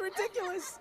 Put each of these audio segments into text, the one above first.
ridiculous.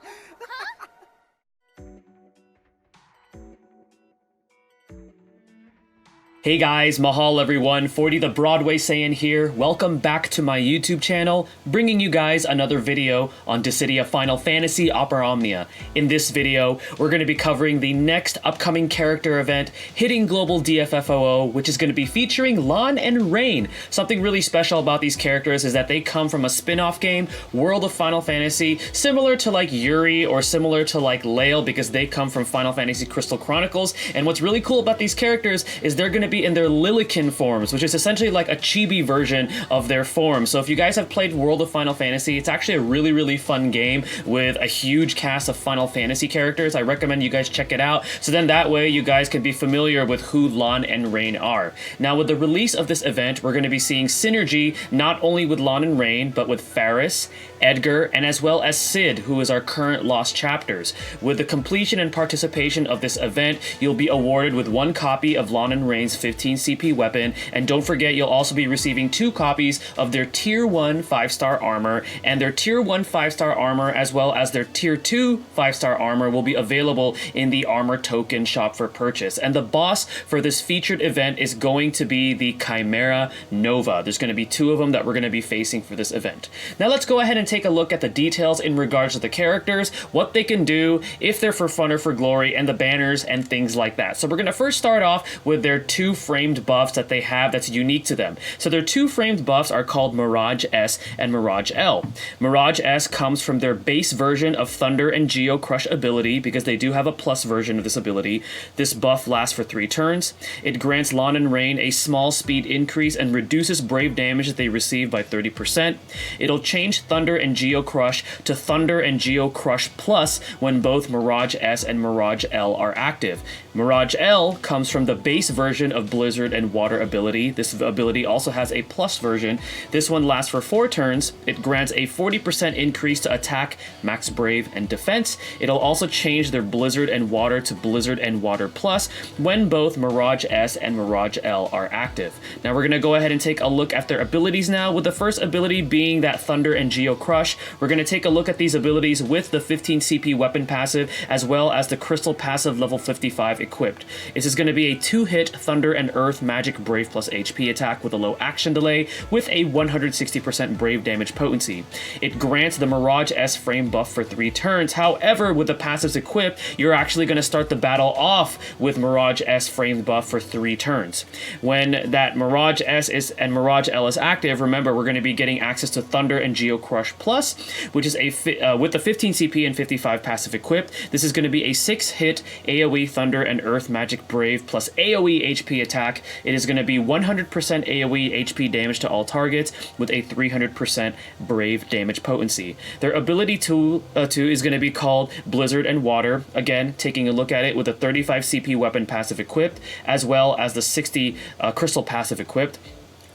Hey guys, mahal everyone, 40 the Broadway Saiyan here. Welcome back to my YouTube channel, bringing you guys another video on Dissidia Final Fantasy Opera Omnia. In this video, we're going to be covering the next upcoming character event hitting Global DFFOO, which is going to be featuring Lann and Reynn. Something really special about these characters is that they come from a spin-off game, World of Final Fantasy, similar to like Yuri or similar to like Lael, because they come from Final Fantasy Crystal Chronicles. And what's really cool about these characters is they're going to be in their LILIKIN forms, which is essentially like a chibi version of their form. So if you guys have played World of Final Fantasy, it's actually a really fun game with a huge cast of Final Fantasy characters. I recommend you guys check it out, so then that way you guys can be familiar with who Lann and Reynn are. Now with the release of this event, we're going to be seeing synergy not only with Lann and Reynn, but with Faris, Edgar, and as well as Sid, who is our current lost chapters. With the completion and participation of this event, you'll be awarded with 1 copy of Lann and Reynn's 15 CP weapon, and don't forget you'll also be receiving 2 copies of their Tier 1 5-star armor, and their Tier 1 5-star armor as well as their Tier 2 5-star armor will be available in the armor token shop for purchase. And the boss for this featured event is going to be the Chimera Nova. There's going to be 2 of them that we're going to be facing for this event. Now let's go ahead and take a look at the details in regards to the characters, what they can do, if they're for fun or for glory, and the banners and things like that. So we're going to first start off with their 2 framed buffs that they have that's unique to them. So their 2 framed buffs are called Mirage S and Mirage L. Mirage S comes from their base version of Thunder and Geo Crush ability, because they do have a plus version of this ability. This buff lasts for 3 turns. It grants Lann and Reynn a small speed increase and reduces brave damage that they receive by 30%. It'll change Thunder and Geo Crush to Thunder and Geo Crush Plus when both Mirage S and Mirage L are active. Mirage L comes from the base version of Blizzard and Water ability. This ability also has a plus version. This one lasts for 4 turns. It grants a 40% increase to attack, max brave, and defense. It'll also change their Blizzard and Water to Blizzard and Water Plus when both Mirage S and Mirage L are active. Now we're going to go ahead and take a look at their abilities now, with the first ability being that Thunder and Geo Crush. We're going to take a look at these abilities with the 15 CP weapon passive as well as the crystal passive level 55 equipped. This is going to be a 2-hit Thunder and Earth magic brave plus HP attack with a low action delay with a 160% brave damage potency. It grants the Mirage S frame buff for 3 turns. However, with the passives equipped, you're actually going to start the battle off with Mirage S frame buff for 3 turns. When that Mirage S and Mirage L is active, remember we're going to be getting access to Thunder and Geo Crush Plus, which is with the 15 CP and 55 passive equipped. This is going to be a 6-hit AoE Thunder and Earth Magic Brave plus AoE HP attack. It is going to be 100% AoE HP damage to all targets with a 300% Brave damage potency. Their ability tool is going to be called Blizzard and Water. Again, taking a look at it with a 35 CP weapon passive equipped as well as the 60 crystal passive equipped.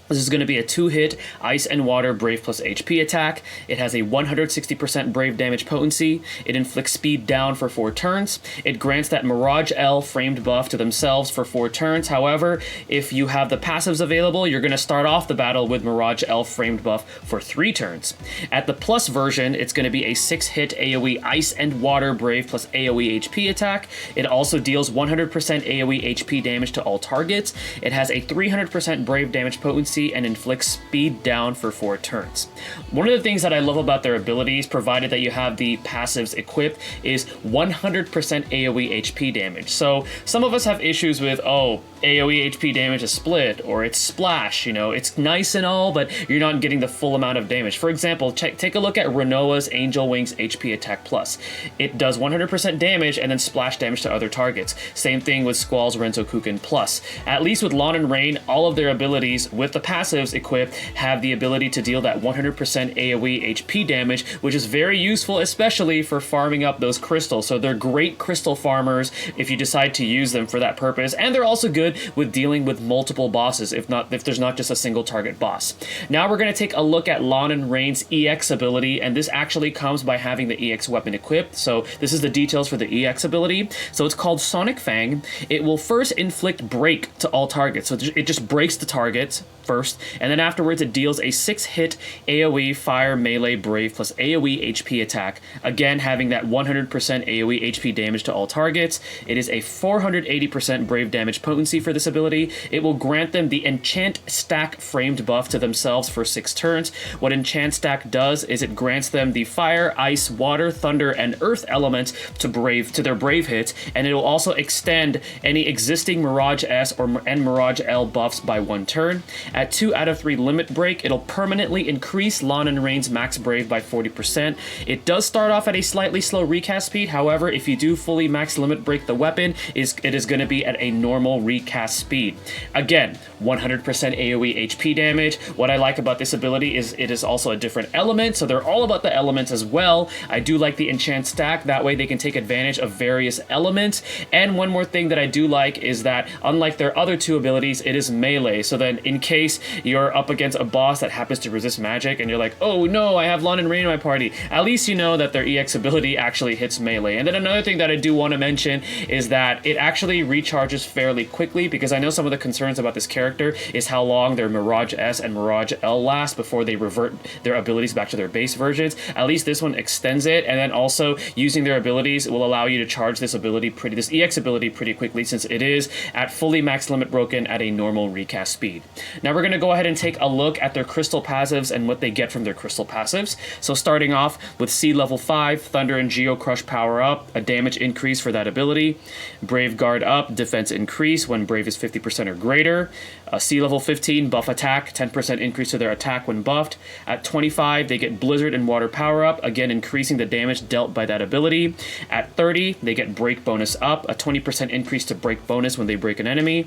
This is going to be a 2-hit Ice and Water Brave plus HP attack. It has a 160% Brave damage potency. It inflicts speed down for 4 turns. It grants that Mirage L framed buff to themselves for 4 turns. However, if you have the passives available, you're going to start off the battle with Mirage L framed buff for 3 turns. At the plus version, it's going to be a 6-hit AoE Ice and Water Brave plus AoE HP attack. It also deals 100% AoE HP damage to all targets. It has a 300% Brave damage potency and inflicts speed down for 4 turns. One of the things that I love about their abilities, provided that you have the passives equipped, is 100% AoE HP damage. So some of us have issues with, oh, AoE HP damage is split, or it's splash, you know, it's nice and all, but you're not getting the full amount of damage. For example, take a look at Renoa's Angel Wings HP Attack Plus. It does 100% damage and then splash damage to other targets. Same thing with Squall's Renzokuken Plus. At least with Lann and Reynn, all of their abilities with the passives equipped have the ability to deal that 100% AoE HP damage, which is very useful, especially for farming up those crystals. So they're great crystal farmers if you decide to use them for that purpose, and they're also good good with dealing with multiple bosses, if there's not just a single target boss. Now we're going to take a look at Lann and Reynn's EX ability, and this actually comes by having the EX weapon equipped. So this is the details for the EX ability. So it's called Sonic Fang. It will first inflict break to all targets. So it just breaks the target first, and then afterwards it deals a 6-hit AoE fire melee brave plus AoE HP attack, again having that 100% AoE HP damage to all targets. It is a 480% brave damage potency for this ability. It will grant them the enchant stack framed buff to themselves for 6 turns. What enchant stack does is it grants them the fire, ice, water, thunder, and earth elements to their brave hits, and it will also extend any existing Mirage S and Mirage L buffs by 1 turn. At 2 out of 3 limit break, it'll permanently increase Lann and Reynn's max brave by 40%. It does start off at a slightly slow recast speed. However, if you do fully max limit break the weapon, it is going to be at a normal recast speed. Again, 100% AoE HP damage. What I like about this ability is it is also a different element, so they're all about the elements as well. I do like the enchant stack. That way they can take advantage of various elements. And one more thing that I do like is that unlike their other 2 abilities, it is melee. So then in case you're up against a boss that happens to resist magic and you're like, oh no, I have Lann and Reynn in my party, at least you know that their EX ability actually hits melee. And then another thing that I do want to mention is that it actually recharges fairly quickly, because I know some of the concerns about this character is how long their Mirage S and Mirage L last before they revert their abilities back to their base versions. At least this one extends it, and then also using their abilities will allow you to charge this EX ability pretty quickly, since it is at fully max limit broken at a normal recast speed. Now we're going to go ahead and take a look at their crystal passives and what they get from their crystal passives. So starting off with C level 5, Thunder and Geo Crush power up, a damage increase for that ability. Brave Guard up, defense increase when Brave is 50% or greater. C level 15, buff attack, 10% increase to their attack when buffed. At 25, they get Blizzard and Water power up, again increasing the damage dealt by that ability. At 30, they get Break bonus up, a 20% increase to break bonus when they break an enemy.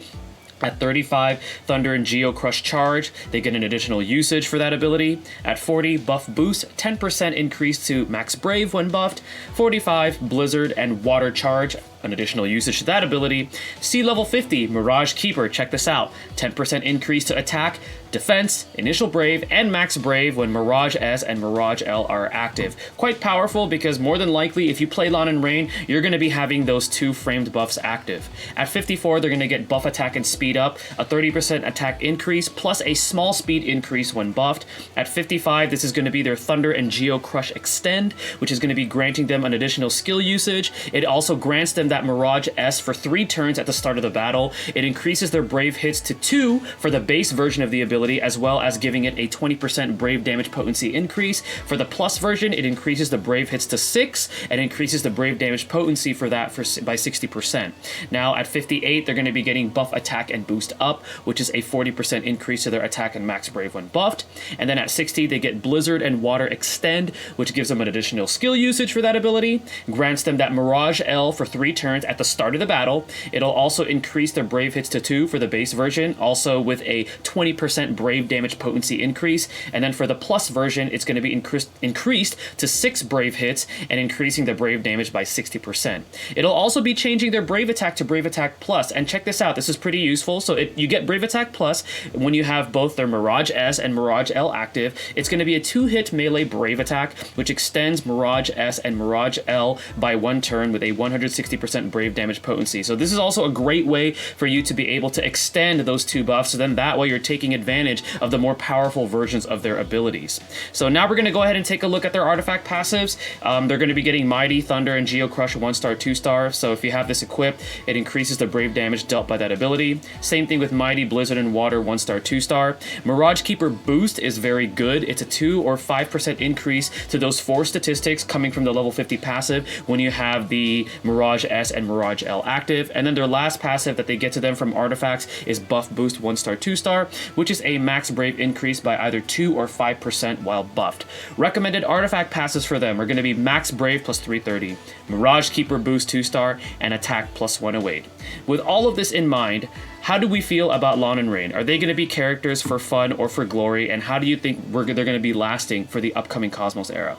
At 35, Thunder and Geo Crush charge, they get an additional usage for that ability. At 40, buff boost, 10% increase to max brave when buffed. 45, Blizzard and Water charge, an additional usage to that ability. C level 50, Mirage Keeper, check this out, 10% increase to attack, defense, initial brave, and max brave when Mirage S and Mirage L are active. Quite powerful, because more than likely if you play Lann and Reynn, you're going to be having those 2 framed buffs active. At 54, they're going to get buff attack and speed up, a 30% attack increase plus a small speed increase when buffed. At 55, this is going to be their Thunder and Geo Crush extend, which is going to be granting them an additional skill usage. It also grants them that Mirage S for 3 turns at the start of the battle. It increases their brave hits to 2 for the base version of the ability, as well as giving it a 20% brave damage potency increase. For the plus version, it increases the brave hits to 6 and increases the brave damage potency for that by 60%. Now at 58, they're going to be getting buff attack and boost up, which is a 40% increase to their attack and max brave when buffed. And then at 60, they get Blizzard and Water extend, which gives them an additional skill usage for that ability, grants them that Mirage L for 3 turns at the start of the battle. It'll also increase their brave hits to 2 for the base version, also with a 20% brave damage potency increase. And then for the plus version, it's going to be increased to 6 brave hits and increasing the brave damage by 60%. It'll also be changing their brave attack to brave attack plus, and check this out, this is pretty useful. So you get brave attack plus when you have both their Mirage S and Mirage L active. It's going to be a 2-hit melee brave attack, which extends Mirage S and Mirage L by 1 turn with a 160% brave damage potency. So this is also a great way for you to be able to extend those 2 buffs, so then that way you're taking advantage of the more powerful versions of their abilities. So now we're going to go ahead and take a look at their artifact passives. They're going to be getting Mighty, Thunder, and Geo Crush 1-star, 2-star. So if you have this equipped, it increases the brave damage dealt by that ability. Same thing with Mighty, Blizzard, and Water 1-star, 2-star. Mirage Keeper boost is very good. It's a 2 or 5% increase to those 4 statistics coming from the level 50 passive when you have the Mirage S and Mirage L active. And then their last passive that they get to them from artifacts is Buff Boost 1-star, 2-star, which is a max brave increase by either 2 or 5% while buffed. Recommended artifact passes for them are going to be Max Brave plus 330, Mirage Keeper boost 2-star, and Attack plus 108. With all of this in mind, how do we feel about Lann and Reynn? Are they going to be characters for fun or for glory? And how do you think they're going to be lasting for the upcoming Cosmos era?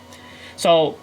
So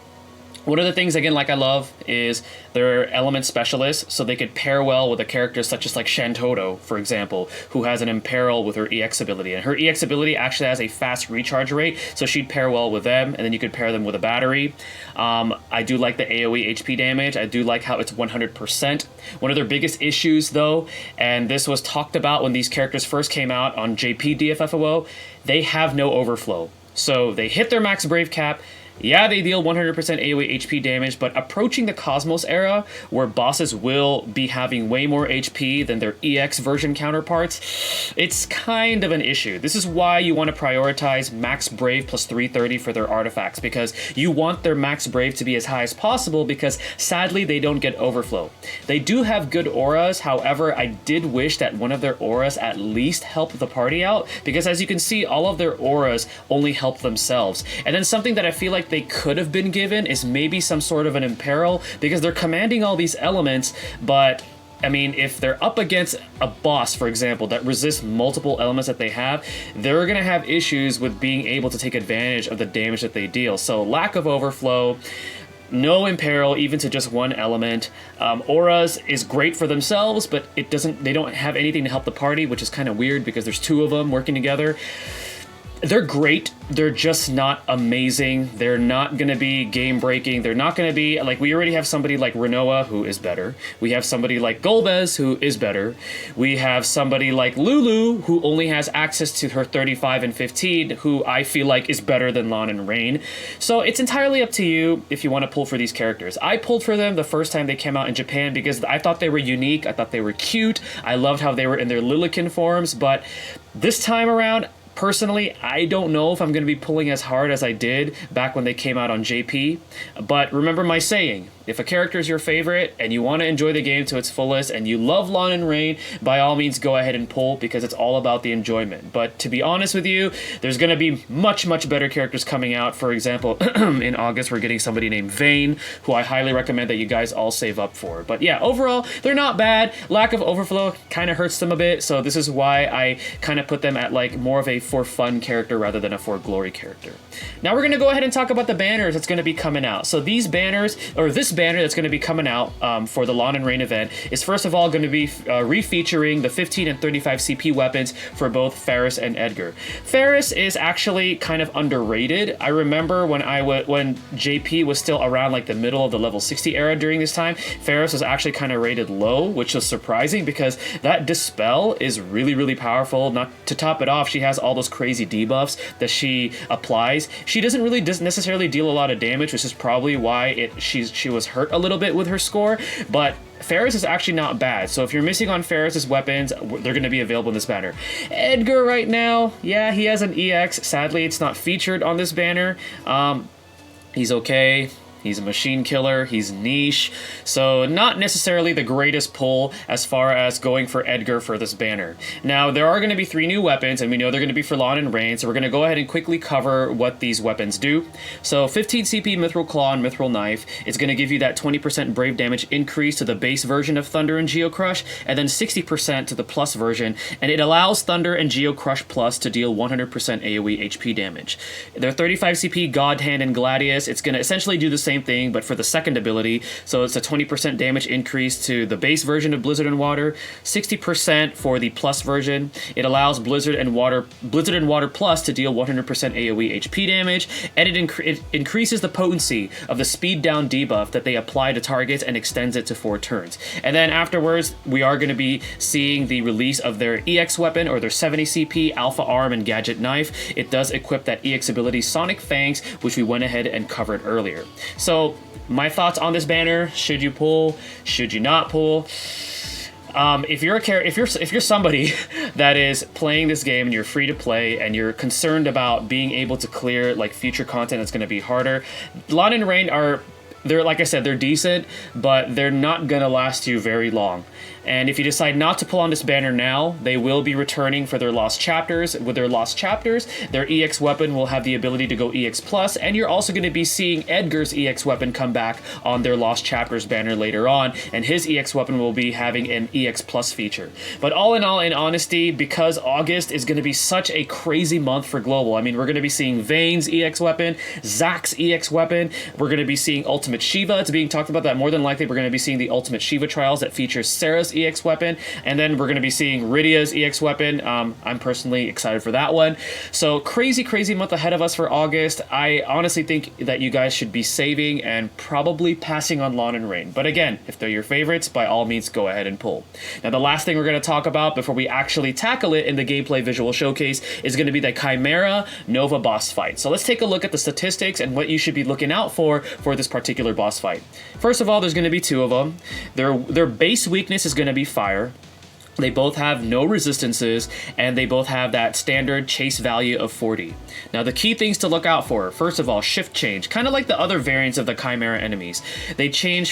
One of the things, again, like I love, is they're element specialists, so they could pair well with a character such as like Shantoto, for example, who has an Imperil with her EX ability. And her EX ability actually has a fast recharge rate, so she'd pair well with them, and then you could pair them with a battery. I do like the AoE HP damage. I do like how it's 100%. One of their biggest issues, though, and this was talked about when these characters first came out on JP DFFOO, they have no overflow. So they hit their max Brave cap. Yeah, they deal 100% AoE HP damage, but approaching the Cosmos era, where bosses will be having way more HP than their EX version counterparts, it's kind of an issue. This is why you want to prioritize max Brave plus 330 for their artifacts, because you want their max Brave to be as high as possible, because sadly they don't get overflow. They do have good auras, however, I did wish that one of their auras at least helped the party out, because as you can see, all of their auras only help themselves. And then something that I feel like they could have been given is maybe some sort of an Imperil, because they're commanding all these elements, but I mean, if they're up against a boss, for example, that resists multiple elements that they have, they're going to have issues with being able to take advantage of the damage that they deal. So lack of overflow, no Imperil even to just one element. Auras is great for themselves, but they don't have anything to help the party, which is kind of weird because there's two of them working together. They're great, they're just not amazing. They're not going to be game-breaking. They're not going to be, like, we already have somebody like Renoa, who is better. We have somebody like Golbez, who is better. We have somebody like Lulu, who only has access to her 35 and 15, who I feel like is better than Lann and Reynn. So it's entirely up to you if you want to pull for these characters. I pulled for them the first time they came out in Japan because I thought they were unique, I thought they were cute, I loved how they were in their LILIKIN forms, but this time around, personally, I don't know if I'm going to be pulling as hard as I did back when they came out on JP, but remember my saying, if a character is your favorite and you want to enjoy the game to its fullest and you love Lann and Reynn, by all means go ahead and pull, because it's all about the enjoyment. But to be honest with you, there's going to be much, much better characters coming out. For example, in August, we're getting somebody named Vayne, who I highly recommend that you guys all save up for. But yeah, overall, they're not bad. Lack of overflow kind of hurts them a bit, so this is why I kind of put them at like more of a for fun character rather than a for glory character. Now we're going to go ahead and talk about the banners that's going to be coming out. So these banners, or this banner that's going to be coming out for the Lann and Reynn event, is first of all going to be refeaturing the 15 and 35 CP weapons for both Ferris and Edgar. Ferris is actually kind of underrated. I remember when when JP was still around like the middle of the level 60 era during this time, Ferris was actually kind of rated low, which was surprising because that Dispel is really, really powerful. Not to top it off, she has all those crazy debuffs that she applies. She doesn't really necessarily deal a lot of damage, which is probably why she was hurt a little bit with her score, but Ferris is actually not bad. So if you're missing on Ferris's weapons, they're going to be available in this banner. Edgar right now, yeah, he has an EX. Sadly, it's not featured on this banner. He's okay. He's a machine killer, he's niche, so not necessarily the greatest pull as far as going for Edgar for this banner. Now, there are going to be 3 new weapons, and we know they're going to be for Lann and Reynn, so we're going to go ahead and quickly cover what these weapons do. So 15 CP Mithril Claw and Mithril Knife is going to give you that 20% Brave damage increase to the base version of Thunder and Geocrush, and then 60% to the plus version, and it allows Thunder and Geocrush Plus to deal 100% AoE HP damage. Their 35 CP God Hand and Gladius, it's going to essentially do the same thing, but for the second ability. So it's a 20% damage increase to the base version of Blizzard and Water, 60% for the plus version. It allows Blizzard and Water Plus to deal 100% AoE HP damage, and it increases the potency of the speed down debuff that they apply to targets and extends it to 4 turns. And then afterwards, we are going to be seeing the release of their EX weapon, or their 70 CP Alpha Arm and Gadget Knife. It does equip that EX ability Sonic Fangs, which we went ahead and covered earlier. So my thoughts on this banner: should you pull? Should you not pull? If you're somebody that is playing this game and you're free to play and you're concerned about being able to clear like future content that's going to be harder, Lann and Reynn they're, like I said, they're decent, but they're not gonna last you very long. And if you decide not to pull on this banner now, they will be returning for their lost chapters. With their lost chapters, their EX weapon will have the ability to go EX+, and you're also going to be seeing Edgar's EX weapon come back on their lost chapters banner later on, and his EX weapon will be having an EX+ feature. But all, in honesty, because August is going to be such a crazy month for Global, I mean, we're going to be seeing Vayne's EX weapon, Zack's EX weapon, we're going to be seeing Ultimate Shiva. It's being talked about that more than likely we're going to be seeing the Ultimate Shiva trials that features Sarah's EX weapon, and then we're going to be seeing Rydia's EX weapon. I'm personally excited for that one. So crazy month ahead of us for August. I honestly think that you guys should be saving and probably passing on Lann and Reynn. But again, if they're your favorites, by all means go ahead and pull. Now the last thing we're going to talk about before we actually tackle it in the gameplay visual showcase is going to be the Chimera Nova boss fight. So let's take a look at the statistics and what you should be looking out for this particular boss fight. First of all, there's going to be two of them. Their base weakness is going to be fire. They both have no resistances, and they both have that standard chase value of 40. Now, the key things to look out for, first of all, shift change. Kind of like the other variants of the Chimera enemies. They change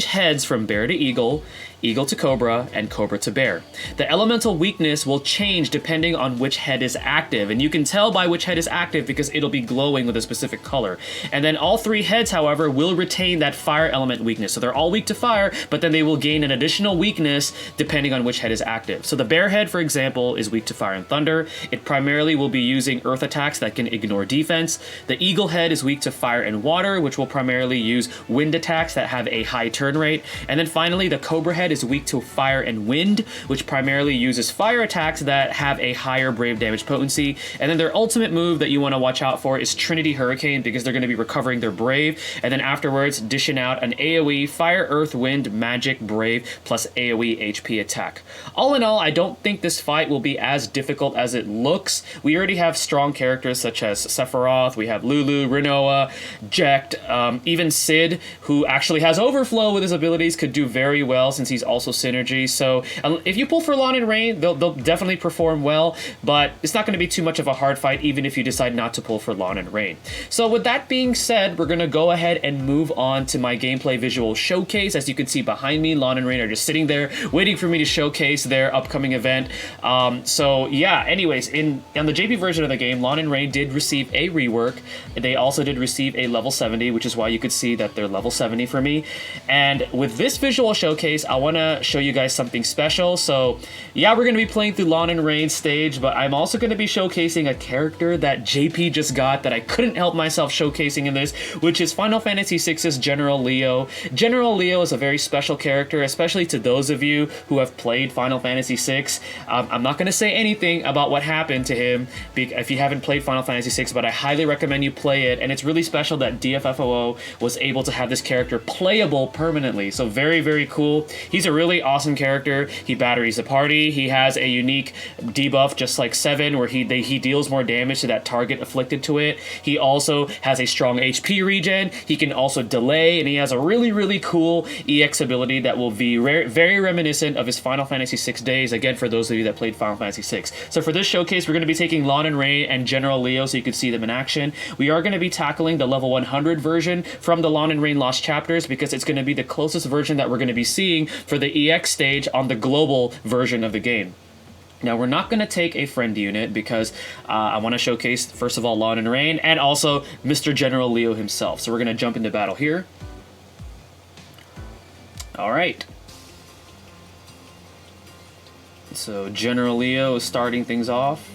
heads from bear to eagle, eagle to cobra, and cobra to bear. The elemental weakness will change depending on which head is active, and you can tell by which head is active because it'll be glowing with a specific color. And then all three heads, however, will retain that fire element weakness. So they're all weak to fire, but then they will gain an additional weakness depending on which head is active. So the bear head, for example, is weak to fire and thunder. It primarily will be using earth attacks that can ignore defense. The eagle head is weak to fire and water, which will primarily use wind attacks that have a high turn rate. And then finally, the cobra head is weak to fire and wind, which primarily uses fire attacks that have a higher brave damage potency. And then their ultimate move that you want to watch out for is Trinity Hurricane, because they're going to be recovering their brave, and then afterwards dishing out an AoE fire, earth, wind, magic, brave, plus AoE HP attack. All in all, I don't think this fight will be as difficult as it looks. We already have strong characters such as Sephiroth, we have Lulu, Rinoa, Jekt, even Sid, who actually has overflow with his abilities, could do very well since he's also synergy. So if you pull for Lann and Reynn, they'll definitely perform well, but it's not going to be too much of a hard fight even if you decide not to pull for Lann and Reynn. So with that being said, we're going to go ahead and move on to my gameplay visual showcase. As you can see behind me, Lann and Reynn are just sitting there waiting for me to showcase their upcoming event. So yeah, anyways, on the JP version of the game, Lann and Reynn did receive a rework. They also did receive a level 70, which is why you could see that they're level 70 for me. And with this visual showcase, I want to show you guys something special. So yeah, we're going to be playing through Lann and Reynn stage, but I'm also going to be showcasing a character that JP just got that I couldn't help myself showcasing in this, which is Final Fantasy VI's General Leo. General Leo is a very special character, especially to those of you who have played Final Fantasy VI. I'm not going to say anything about what happened to him if you haven't played Final Fantasy VI, but I highly recommend you play it, and it's really special that DFFOO was able to have this character playable permanently. So very cool. He's a really awesome character. He batteries the party. He has a unique debuff just like 7 where he deals more damage to that target afflicted to it. He also has a strong HP regen. He can also delay, and he has a really cool EX ability that will be very reminiscent of his Final Fantasy VI days, again for those of you that played Final Fantasy VI. So for this showcase, we're going to be taking Lann and Reynn and General Leo so you can see them in action. We are going to be tackling the level 100 version from the Lann and Reynn Lost Chapters because it's going to be the closest version that we're going to be seeing for the EX stage on the global version of the game. Now, we're not going to take a friend unit because I want to showcase, first of all, Lann and Reynn and also Mr. General Leo himself. So we're going to jump into battle here. All right. So General Leo is starting things off.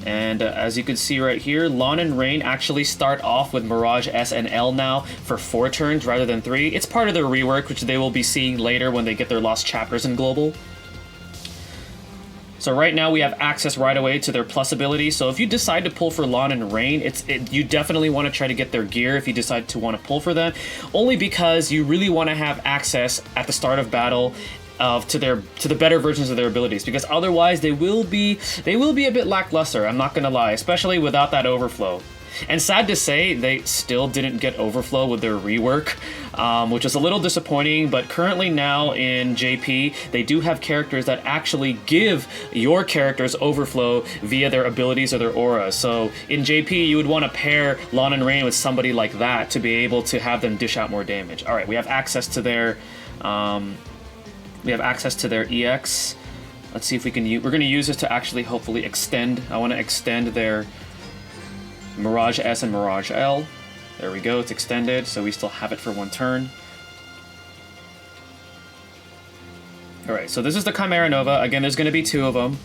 And as you can see right here, Lann and Reynn actually start off with Mirage S and L now for 4 turns rather than 3. It's part of their rework, which they will be seeing later when they get their lost chapters in Global. So right now we have access right away to their plus ability. So if you decide to pull for Lann and Reynn, you definitely want to try to get their gear if you decide to want to pull for them, only because you really want to have access at the start of battle to the better versions of their abilities, because otherwise they will be a bit lackluster, I'm not gonna lie, especially without that overflow. And sad to say, they still didn't get overflow with their rework, which is a little disappointing, but currently now in JP, they do have characters that actually give your characters overflow via their abilities or their auras. So in JP, you would want to pair Lann and Reynn with somebody like that to be able to have them dish out more damage. All right, we have access to their We have access to their EX. Let's see if we can use... We're going to use this to actually hopefully extend. I want to extend their Mirage S and Mirage L. There we go, it's extended, so we still have it for one turn. Alright, so this is the Chimera Nova. Again, there's going to be 2 of them.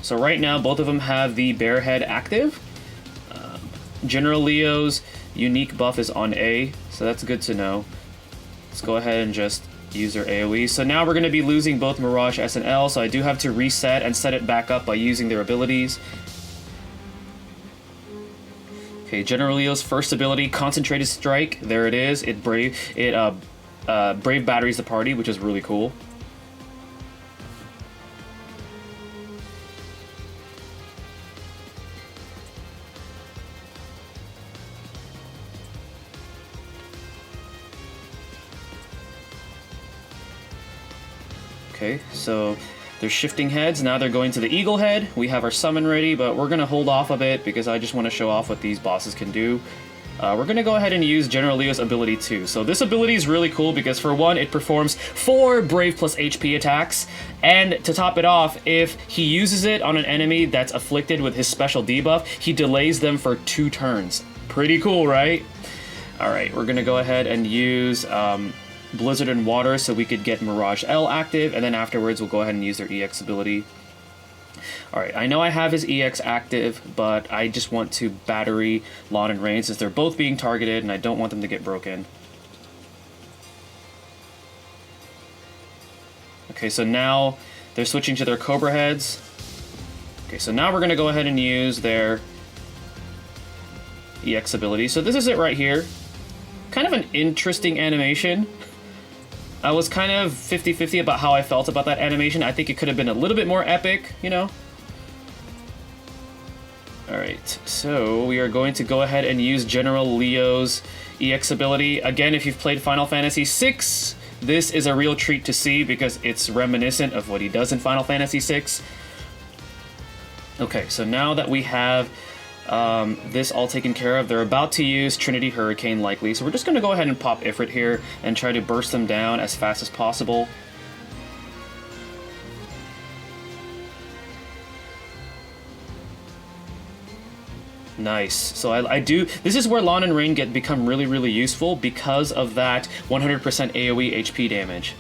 So right now, both of them have the Bear Head active. General Leo's unique buff is on A, so that's good to know. Let's go ahead and just use their AoE. So now we're going to be losing both Mirage S and L, so I do have to reset and set it back up by using their abilities. Okay, General Leo's first ability, Concentrated Strike. There it is. It brave batteries the party, which is really cool. Okay, so they're shifting heads. Now they're going to the Eagle Head. We have our summon ready, but we're going to hold off a bit because I just want to show off what these bosses can do. We're going to go ahead and use General Leo's ability too. So this ability is really cool because for one, it performs 4 Brave plus HP attacks. And to top it off, if he uses it on an enemy that's afflicted with his special debuff, he delays them for 2 turns. Pretty cool, right? Alright, we're going to go ahead and use... Blizzard and Water so we could get Mirage L active, and then afterwards we'll go ahead and use their EX ability. Alright, I know I have his EX active, but I just want to battery Lann and Reynn since they're both being targeted and I don't want them to get broken. Okay, so now they're switching to their Cobra heads. Okay, so now we're going to go ahead and use their EX ability. So this is it right here. Kind of an interesting animation. I was kind of 50-50 about how I felt about that animation. I think it could have been a little bit more epic, you know? Alright, so we are going to go ahead and use General Leo's EX ability. Again, if you've played Final Fantasy VI, this is a real treat to see because it's reminiscent of what he does in Final Fantasy VI. Okay, so now that we have this all taken care of, they're about to use Trinity Hurricane likely, so we're just going to go ahead and pop Ifrit here and try to burst them down as fast as possible. Nice. So I do... This is where Lann and Reynn become really, really useful because of that 100% AoE HP damage.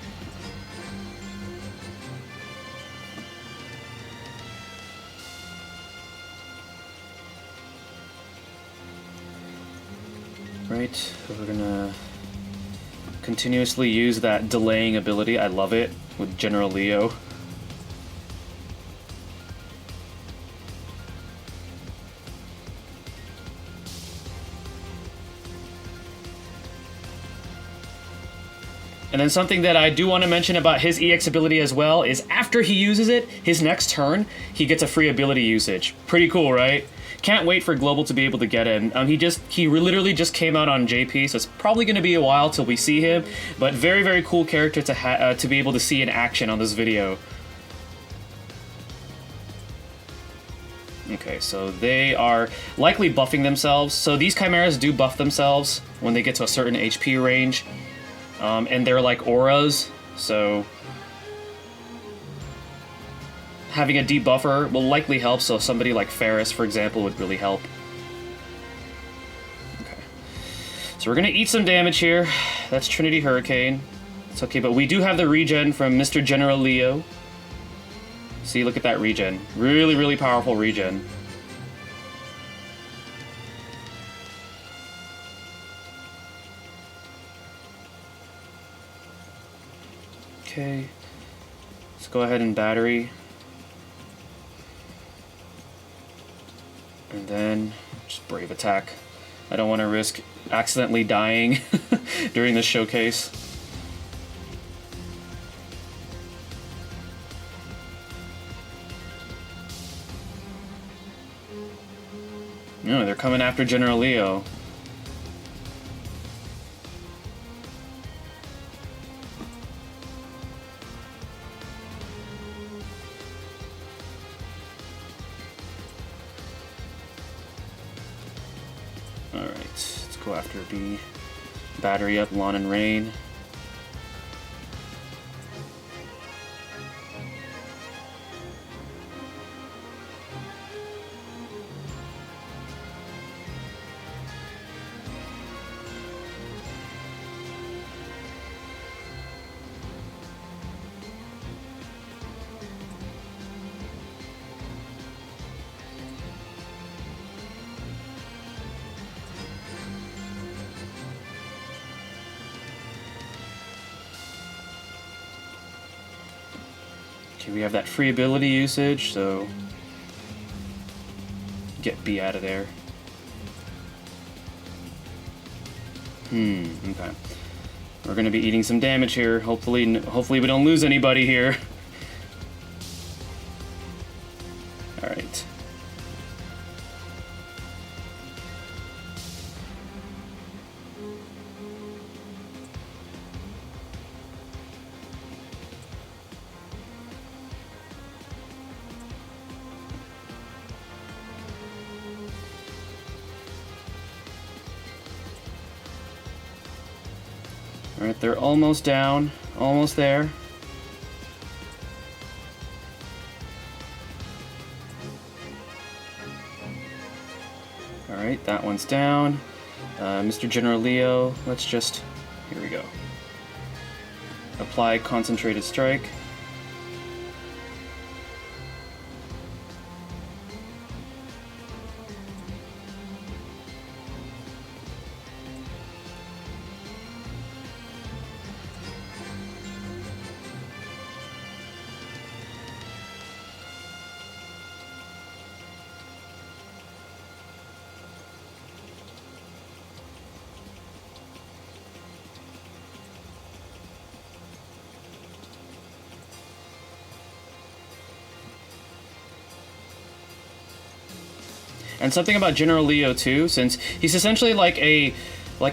Right, so we're gonna continuously use that delaying ability. I love it with General Leo. And then something that I do want to mention about his EX ability as well is after he uses it, his next turn, he gets a free ability usage. Pretty cool, right? Can't wait for Global to be able to get in. He literally just came out on JP, so it's probably going to be a while till we see him. But very, very cool character to be able to see in action on this video. Okay, so they are likely buffing themselves. So these chimeras do buff themselves when they get to a certain HP range. And they're like auras, so having a debuffer will likely help, so somebody like Ferris, for example, would really help. Okay. So we're going to eat some damage here. That's Trinity Hurricane. It's okay, but we do have the regen from Mr. General Leo. See, look at that regen. Really, really powerful regen. Okay. Let's go ahead and battery. And then just brave attack. I don't want to risk accidentally dying during this showcase. No, they're coming after General Leo. Alright, let's go after B. Battery up Lann and Reynn. Okay, we have that free ability usage, so get B out of there. Okay. We're gonna be eating some damage here. Hopefully we don't lose anybody here. Alright. Alright, they're almost down. Almost there. Alright, that one's down. Mr. General Leo, let's just... Here we go. Apply Concentrated Strike. And something about General Leo too, since he's essentially like a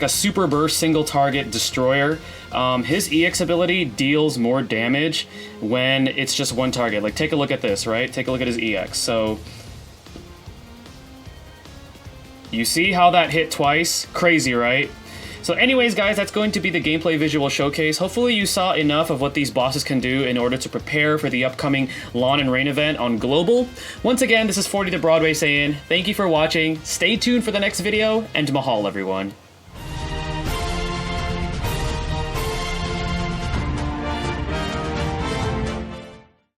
super burst single target destroyer. His EX ability deals more damage when it's just one target. Like, take a look at this, right? Take a look at his EX. So you see how that hit twice? Crazy, right? So anyways, guys, that's going to be the gameplay visual showcase. Hopefully you saw enough of what these bosses can do in order to prepare for the upcoming Lann and Reynn event on Global. Once again, this is 40 the Broadway Saiyan. Thank you for watching. Stay tuned for the next video, and mahal, everyone.